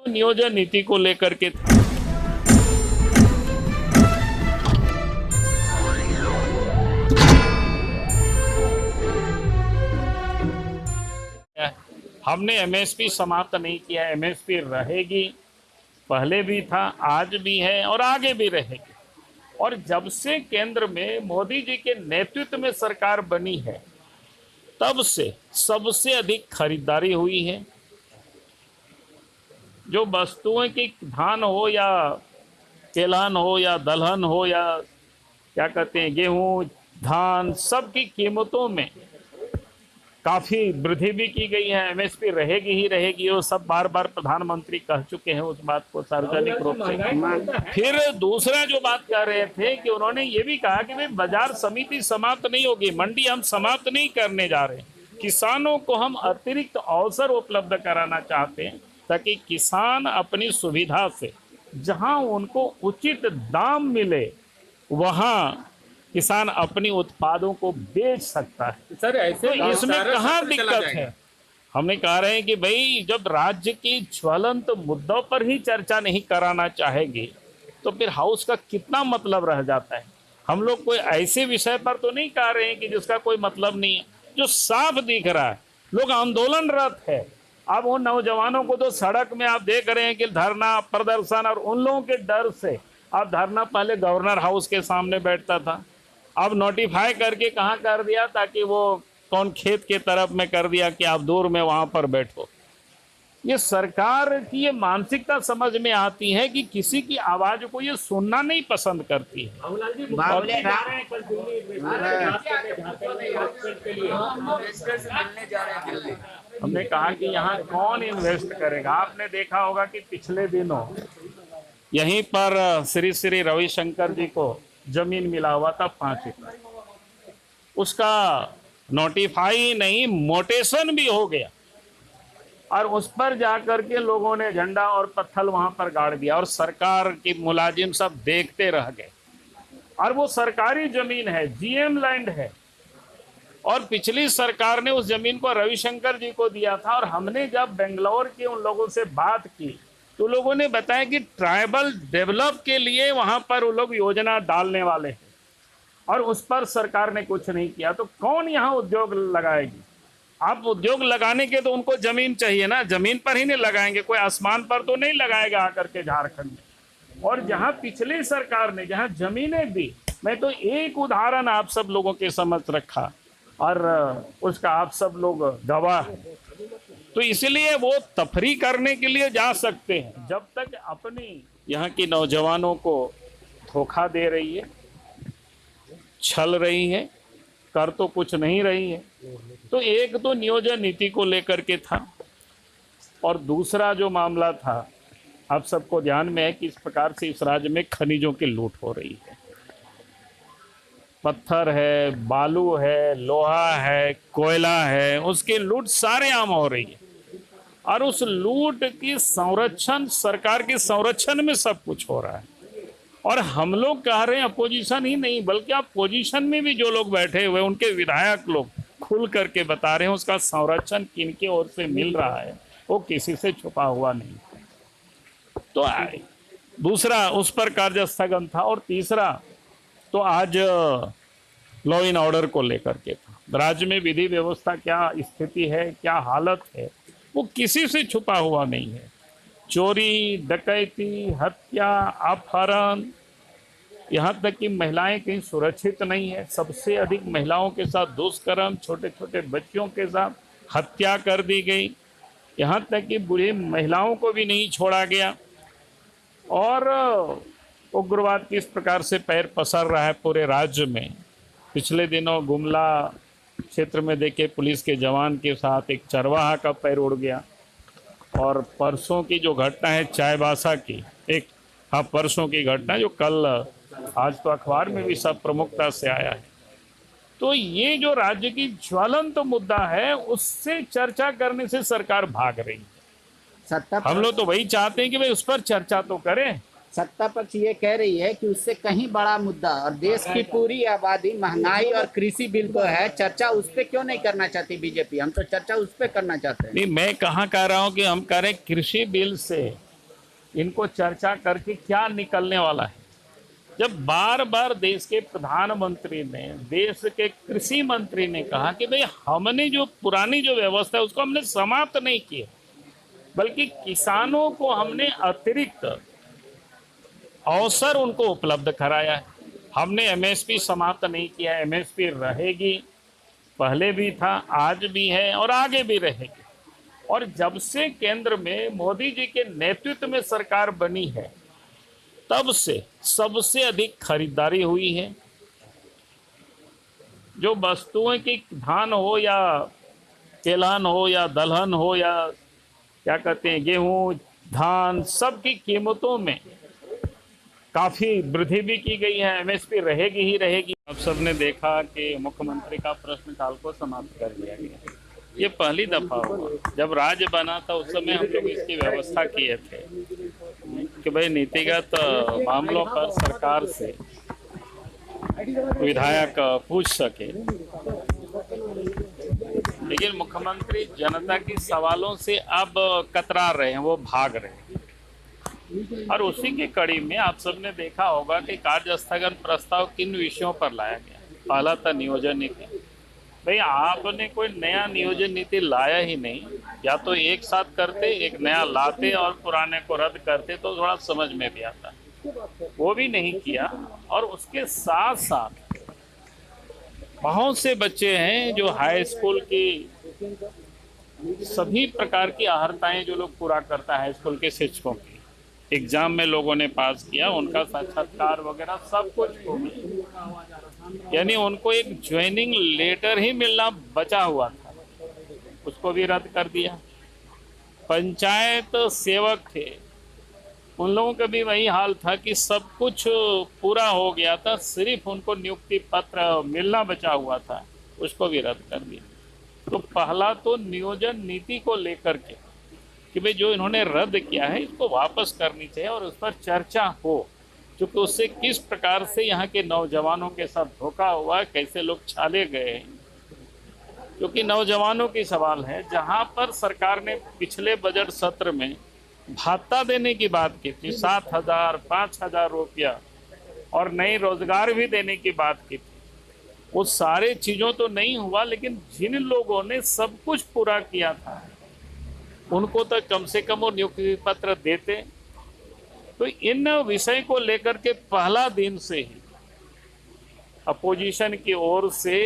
नियोजन नीति को लेकर के हमने एमएसपी समाप्त नहीं किया। एमएसपी रहेगी, पहले भी था, आज भी है और आगे भी रहेगी। और जब से केंद्र में मोदी जी के नेतृत्व में सरकार बनी है, तब से सबसे अधिक खरीदारी हुई है। जो वस्तुएं की धान हो या तेलहन हो या दलहन हो या क्या कहते हैं गेहूं, धान, सब की कीमतों में काफी वृद्धि भी की गई है। एमएसपी रहेगी ही रहेगी, वो सब बार बार प्रधानमंत्री कह चुके हैं उस बात को सार्वजनिक रूप से। फिर दूसरा जो बात कह रहे थे कि उन्होंने ये भी कहा कि भाई बाजार समिति समाप्त नहीं होगी, मंडी हम समाप्त नहीं करने जा रहे, किसानों को हम अतिरिक्त अवसर उपलब्ध कराना चाहते हैं ताकि किसान अपनी सुविधा से जहां उनको उचित दाम मिले वहां किसान अपनी उत्पादों को बेच सकता है। सर ऐसे तो इसमें कहाँ दिक्कत है? हमने कहा रहे हैं कि भाई जब राज्य की ज्वलंत मुद्दों पर ही चर्चा नहीं कराना चाहेगी तो फिर हाउस का कितना मतलब रह जाता है। हम लोग कोई ऐसे विषय पर तो नहीं कह रहे हैं कि जिसका कोई मतलब नहीं है, जो साफ दिख रहा है। लोग आंदोलनरत है। अब उन नौजवानों को तो सड़क में आप देख रहे हैं कि धरना प्रदर्शन, और उन लोगों के डर से अब धरना पहले गवर्नर हाउस के सामने बैठता था, अब नोटिफाई करके कहाँ कर दिया, ताकि वो कौन खेत के तरफ में कर दिया कि आप दूर में वहां पर बैठो। ये सरकार की ये मानसिकता समझ में आती है कि किसी की आवाज को ये सुनना नहीं पसंद करती है। हमने कहा कि यहाँ कौन इन्वेस्ट करेगा। आपने देखा होगा कि पिछले दिनों यहीं पर श्री श्री रविशंकर जी को जमीन मिला हुआ था 5 एकड़, उसका नोटिफाई नहीं मोटेशन भी हो गया, और उस पर जाकर के लोगों ने झंडा और पत्थर वहां पर गाड़ दिया और सरकार की मुलाजिम सब देखते रह गए। और वो सरकारी जमीन है, जीएम लैंड है, और पिछली सरकार ने उस जमीन को रविशंकर जी को दिया था। और हमने जब बेंगलोर के उन लोगों से बात की तो लोगों ने बताया कि ट्राइबल डेवलप के लिए वहां पर वो लोग योजना डालने वाले हैं, और उस पर सरकार ने कुछ नहीं किया। तो कौन यहाँ उद्योग लगाएगी? आप उद्योग लगाने के तो उनको जमीन चाहिए ना, जमीन पर ही नहीं लगाएंगे, कोई आसमान पर तो नहीं लगाएगा आकर के झारखंड में। और जहाँ पिछली सरकार ने जहाँ जमीनें दी, मैं तो एक उदाहरण आप सब लोगों के समक्ष रखा और उसका आप सब लोग गवाह हैं। तो इसलिए वो तफरी करने के लिए जा सकते हैं, जब तक अपनी यहाँ की नौजवानों को धोखा दे रही है, छल रही है, कर तो कुछ नहीं रही है। तो एक तो नियोजन नीति को लेकर के था, और दूसरा जो मामला था आप सबको ध्यान में है कि इस प्रकार से इस राज्य में खनिजों की लूट हो रही है। पत्थर है, बालू है, लोहा है, कोयला है, उसकी लूट सारे आम हो रही है। और उस लूट की संरक्षण, सरकार के संरक्षण में सब कुछ हो रहा है। और हम लोग कह रहे हैं, अपोजिशन ही नहीं बल्कि आप पोजीशन में भी जो लोग बैठे हुए उनके विधायक लोग खुल करके बता रहे हैं उसका संरक्षण किनके ओर से मिल रहा है, वो किसी से छुपा हुआ नहीं। तो दूसरा उस पर कार्य स्थगन था, और तीसरा तो आज लॉ एंड ऑर्डर को लेकर के था। राज्य में विधि व्यवस्था क्या स्थिति है, क्या हालत है, वो किसी से छुपा हुआ नहीं है। चोरी, डकैती, हत्या, अपहरण, यहाँ तक कि महिलाएं कहीं सुरक्षित नहीं है। सबसे अधिक महिलाओं के साथ दुष्कर्म, छोटे छोटे बच्चों के साथ हत्या कर दी गई, यहाँ तक कि बूढ़ी महिलाओं को भी नहीं छोड़ा गया। और उग्रवाद किस प्रकार से पैर पसार रहा है पूरे राज्य में। पिछले दिनों गुमला क्षेत्र में देखे पुलिस के जवान के साथ एक चरवाहा का पैर उड़ गया, और परसों की जो घटना है चाईबासा की, एक परसों की घटना जो कल आज तो अखबार में भी सब प्रमुखता से आया है। तो ये जो राज्य की ज्वलंत मुद्दा है उससे चर्चा करने से सरकार भाग रही है। हम लोग तो वही चाहते हैं कि भाई उस पर चर्चा तो करें। सत्ता पक्ष ये कह रही है कि उससे कहीं बड़ा मुद्दा और देश की पूरी आबादी, महंगाई और कृषि बिल तो है, चर्चा उस पर क्यों नहीं करना चाहती बीजेपी? हम तो चर्चा उस पर करना चाहते हैं। नहीं, मैं कहाँ कह रहा हूँ कि हम कह रहे हैं कृषि बिल से इनको चर्चा करके क्या निकलने वाला है। जब बार बार देश के प्रधानमंत्री ने, देश के कृषि मंत्री ने कहा कि भाई हमने जो पुरानी जो व्यवस्था है उसको हमने समाप्त नहीं किया, बल्कि किसानों को हमने अतिरिक्त अवसर उनको उपलब्ध कराया है। हमने एमएसपी समाप्त नहीं किया, एमएसपी रहेगी, पहले भी था, आज भी है और आगे भी रहेगी। और जब से केंद्र में मोदी जी के नेतृत्व में सरकार बनी है, तब से सबसे अधिक खरीदारी हुई है। जो वस्तुएं की धान हो या तिलहन हो या दलहन हो या क्या कहते हैं गेहूं, धान, सब की कीमतों में काफी वृद्धि भी की गई है। एमएसपी रहेगी ही रहेगी। आप सबने देखा कि मुख्यमंत्री का प्रश्नकाल को समाप्त कर दिया गया। ये पहली दफा हुआ। जब राज्य बना था उस समय हम लोग इसकी व्यवस्था किए थे कि भाई नीतिगत मामलों पर सरकार से विधायक पूछ सके, लेकिन मुख्यमंत्री जनता के सवालों से अब कतरा रहे हैं, वो भाग रहे हैं। और उसी की कड़ी में आप सबने देखा होगा कि कार्य स्थगन प्रस्ताव किन विषयों पर लाया गया। पहला था नियोजन नीति। भाई आपने कोई नया नियोजन नीति लाया ही नहीं, या तो एक साथ करते, एक नया लाते और पुराने को रद्द करते तो थोड़ा समझ में भी आता। वो भी नहीं किया। और उसके साथ साथ बहुत से बच्चे हैं जो हाई स्कूल की सभी प्रकार की अहर्ताएं जो लोग पूरा करता है, हाई स्कूल के शिक्षकों की एग्जाम में लोगों ने पास किया, उनका साक्षात्कार वगैरह सब कुछ हो गया। यानी उनको एक ज्वाइनिंग लेटर ही मिलना बचा हुआ था, उसको भी रद्द कर दिया। पंचायत सेवक थे, उन लोगों का भी वही हाल था कि सब कुछ पूरा हो गया था, सिर्फ उनको नियुक्ति पत्र मिलना बचा हुआ था, उसको भी रद्द कर दिया। तो पहला तो नियोजन नीति को लेकर के कि भाई जो इन्होंने रद्द किया है इसको वापस करनी चाहिए और उस पर चर्चा हो, क्योंकि उससे किस प्रकार से यहाँ के नौजवानों के साथ धोखा हुआ, कैसे लोग छाले गए हैं। क्योंकि नौजवानों की सवाल है, जहाँ पर सरकार ने पिछले बजट सत्र में भत्ता देने की बात की थी, 7,000 5,000 रुपया, और नई रोजगार भी देने की बात की थी, वो सारे चीज़ों तो नहीं हुआ। लेकिन जिन लोगों ने सब कुछ पूरा किया था उनको तो कम से कम वो नियुक्ति पत्र देते। तो इन विषय को लेकर के पहला दिन से ही अपोजिशन की ओर से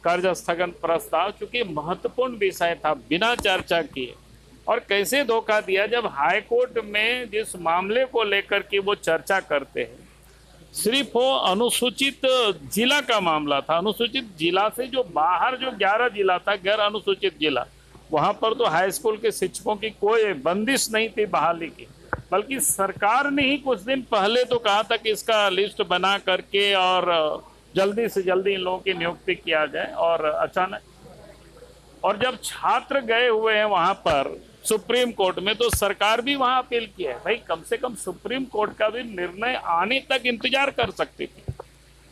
कर्ज स्थगन प्रस्ताव, चूंकि महत्वपूर्ण विषय था, बिना चर्चा किए, और कैसे धोखा दिया जब हाई कोर्ट में जिस मामले को लेकर के वो चर्चा करते हैं, सिर्फ वो अनुसूचित जिला का मामला था। अनुसूचित जिला से जो बाहर जो 11 जिला था, गैर अनुसूचित जिला, वहां पर तो हाई स्कूल के शिक्षकों की कोई बंदिश नहीं थी बहाली की, बल्कि सरकार ने ही कुछ दिन पहले तो कहा था कि इसका लिस्ट बना करके और जल्दी से जल्दी इन लोगों की नियुक्ति किया जाए। और अचानक, और जब छात्र गए हुए हैं वहां पर सुप्रीम कोर्ट में, तो सरकार भी वहां अपील किया है, भाई कम से कम सुप्रीम कोर्ट का भी निर्णय आने तक इंतजार कर सकती थी।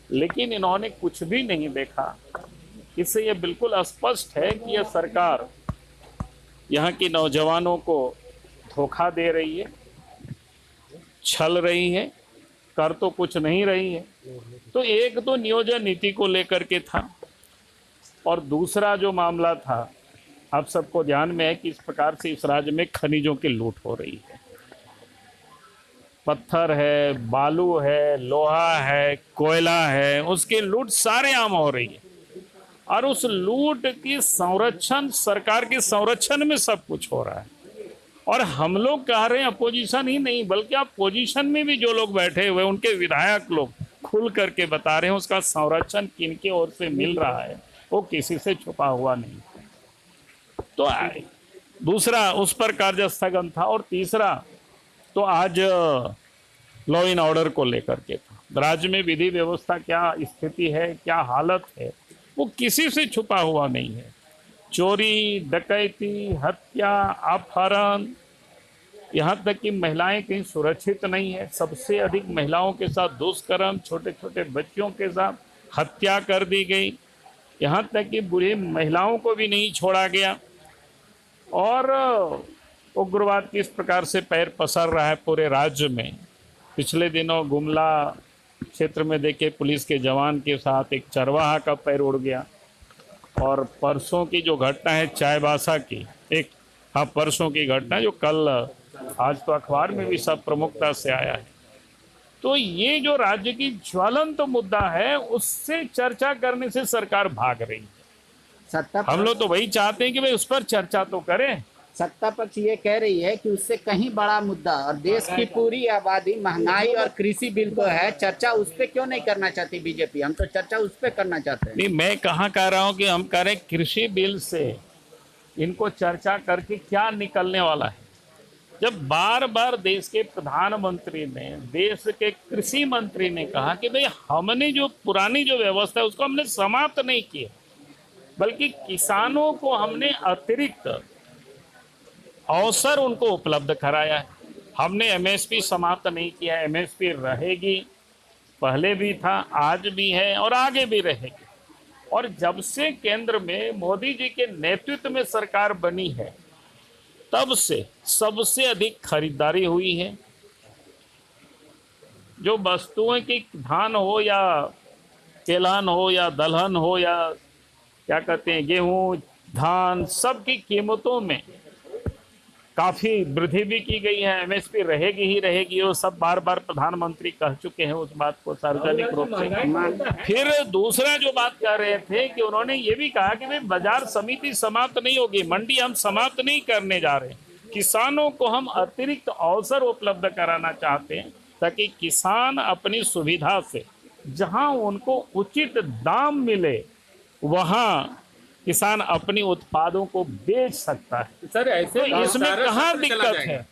लेकिन इन्होंने कुछ भी नहीं देखा। इससे यह बिल्कुल स्पष्ट है कि यह सरकार यहाँ के नौजवानों को धोखा दे रही है, छल रही है, कर तो कुछ नहीं रही है। तो एक तो नियोजन नीति को लेकर के था, और दूसरा जो मामला था, आप सबको ध्यान में है कि इस प्रकार से इस राज्य में खनिजों की लूट हो रही है। पत्थर है, बालू है, लोहा है, कोयला है, उसकी लूट सारे आम हो रही है। और उस लूट की संरक्षण, सरकार के संरक्षण में सब कुछ हो रहा है। और हम लोग कह रहे हैं, अपोजिशन ही नहीं बल्कि आप पोजीशन में भी जो लोग बैठे हुए, उनके विधायक लोग खुल करके बता रहे हैं उसका संरक्षण किनके ओर से मिल रहा है, वो किसी से छुपा हुआ नहीं। तो दूसरा उस पर कार्य स्थगन था। और तीसरा तो आज लॉ एंड ऑर्डर को लेकर के था। राज्य में विधि व्यवस्था क्या स्थिति है, क्या हालत है, वो किसी से छुपा हुआ नहीं है। चोरी, डकैती, हत्या, अपहरण, यहाँ तक कि महिलाएं कहीं सुरक्षित नहीं है। सबसे अधिक महिलाओं के साथ दुष्कर्म, छोटे छोटे बच्चों के साथ हत्या कर दी गई। यहाँ तक कि बूढ़ी महिलाओं को भी नहीं छोड़ा गया। और उग्रवाद किस प्रकार से पैर पसार रहा है पूरे राज्य में। पिछले दिनों गुमला क्षेत्र में देखे पुलिस के जवान के साथ एक चरवाहा का पैर उड़ गया, और परसों की जो घटना है चाईबासा की, एक परसों की घटना जो कल आज तो अखबार में भी सब प्रमुखता से आया है। तो ये जो राज्य की ज्वलंत मुद्दा है उससे चर्चा करने से सरकार भाग रही है। सत्ता हम लोग तो वही चाहते हैं कि भाई उस पर चर्चा तो करें। सत्ता पक्ष ये कह रही है कि उससे कहीं बड़ा मुद्दा और देश की पूरी आबादी महंगाई और कृषि बिल को है, चर्चा उस पर क्यों नहीं करना चाहती बीजेपी? हम तो चर्चा उस पर करना चाहते हैं। नहीं, मैं कहाँ कह रहा हूँ कि हम कह रहे हैं कृषि बिल से इनको चर्चा करके क्या निकलने वाला है, जब बार बार देश के प्रधानमंत्री ने, देश के कृषि मंत्री ने कहा कि भाई हमने जो पुरानी जो व्यवस्था है उसको हमने समाप्त नहीं किया, बल्कि किसानों को हमने अतिरिक्त अवसर उनको उपलब्ध कराया है। हमने एमएसपी समाप्त नहीं किया, एमएसपी रहेगी, पहले भी था, आज भी है और आगे भी रहेगी। और जब से केंद्र में मोदी जी के नेतृत्व में सरकार बनी है तब से सबसे अधिक खरीदारी हुई है। जो वस्तुएं की धान हो या तेलहन हो या दलहन हो या क्या कहते हैं गेहूं, धान, सब की कीमतों में काफी वृद्धि भी की गई है। एमएसपी रहेगी ही रहेगी, वो सब बार बार प्रधानमंत्री कह चुके हैं उस बात को सार्वजनिक रूप से। फिर दूसरा जो बात कह रहे थे कि उन्होंने ये भी कहा कि भाई बाजार समिति समाप्त नहीं होगी, मंडी हम समाप्त नहीं करने जा रहे, किसानों को हम अतिरिक्त अवसर उपलब्ध कराना चाहते हैं ताकि किसान अपनी सुविधा से जहां उनको उचित दाम मिले वहां किसान अपनी उत्पादों को बेच सकता है। सर ऐसे तो इसमें कहाँ दिक्कत है?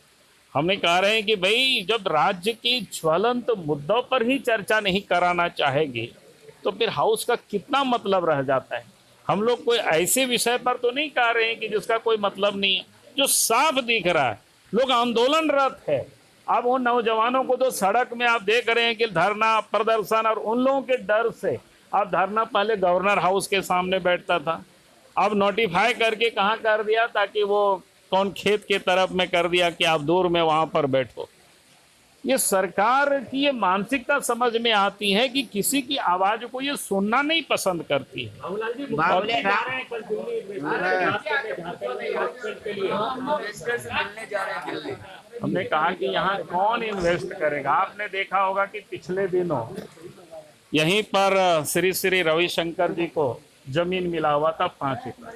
हमने कह रहे हैं कि भाई जब राज्य की ज्वलंत मुद्दों पर ही चर्चा नहीं कराना चाहेगी तो फिर हाउस का कितना मतलब रह जाता है। हम लोग कोई ऐसे विषय पर तो नहीं कह रहे हैं कि जिसका कोई मतलब नहीं है, जो साफ दिख रहा है। लोग आंदोलनरत है। अब उन नौजवानों को तो सड़क में आप देख रहे हैं कि धरना प्रदर्शन, और उन लोगों के डर से अब धरना पहले गवर्नर हाउस के सामने बैठता था, अब नोटिफाई करके कहाँ कर दिया, ताकि वो कौन खेत के तरफ में कर दिया कि आप दूर में वहां पर बैठो। ये सरकार की ये मानसिकता समझ में आती है कि किसी की आवाज को ये सुनना नहीं पसंद करती है। हमने कहा कि यहाँ कौन इन्वेस्ट करेगा। आपने देखा होगा कि पिछले दिनों यहीं पर श्री श्री रविशंकर जी को जमीन मिला हुआ था 5 एकड़,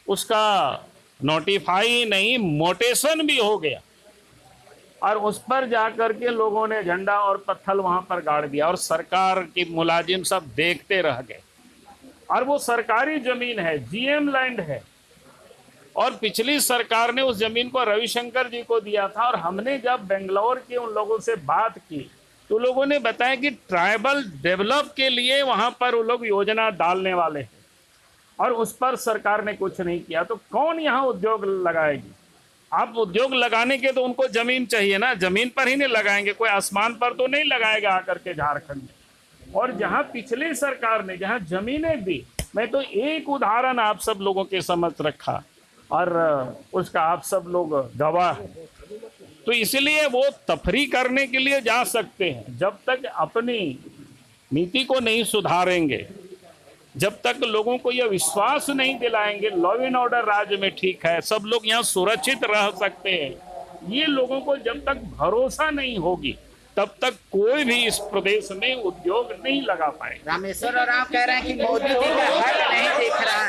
उसका नोटिफाई नहीं मोटेशन भी हो गया, और उस पर जाकर के लोगों ने झंडा और पत्थर वहां पर गाड़ दिया और सरकार के मुलाजिम सब देखते रह गए। और वो सरकारी जमीन है, जीएम लैंड है, और पिछली सरकार ने उस जमीन को रविशंकर जी को दिया था। और हमने जब बेंगलोर के उन लोगों से बात की तो लोगों ने बताया कि ट्राइबल डेवलप के लिए वहां पर वो लोग योजना डालने वाले हैं, और उस पर सरकार ने कुछ नहीं किया। तो कौन यहाँ उद्योग लगाएगी? आप उद्योग लगाने के तो उनको जमीन चाहिए ना, जमीन पर ही नहीं लगाएंगे, कोई आसमान पर तो नहीं लगाएगा आकर के झारखंड में। और जहां पिछली सरकार ने जहां जमीनें दी, मैं तो एक उदाहरण आप सब लोगों के समक्ष रखा और उसका आप सब लोग गवाह हैं। तो इसलिए वो तफरी करने के लिए जा सकते हैं, जब तक अपनी नीति को नहीं सुधारेंगे, जब तक लोगों को यह विश्वास नहीं दिलाएंगे लॉ एंड ऑर्डर राज्य में ठीक है, सब लोग यहाँ सुरक्षित रह सकते हैं, ये लोगों को जब तक भरोसा नहीं होगी तब तक कोई भी इस प्रदेश में उद्योग नहीं लगा पाएगा। रामेश्वर और आप कह रहे हैं कि मोदी जी का हक नहीं दिख रहा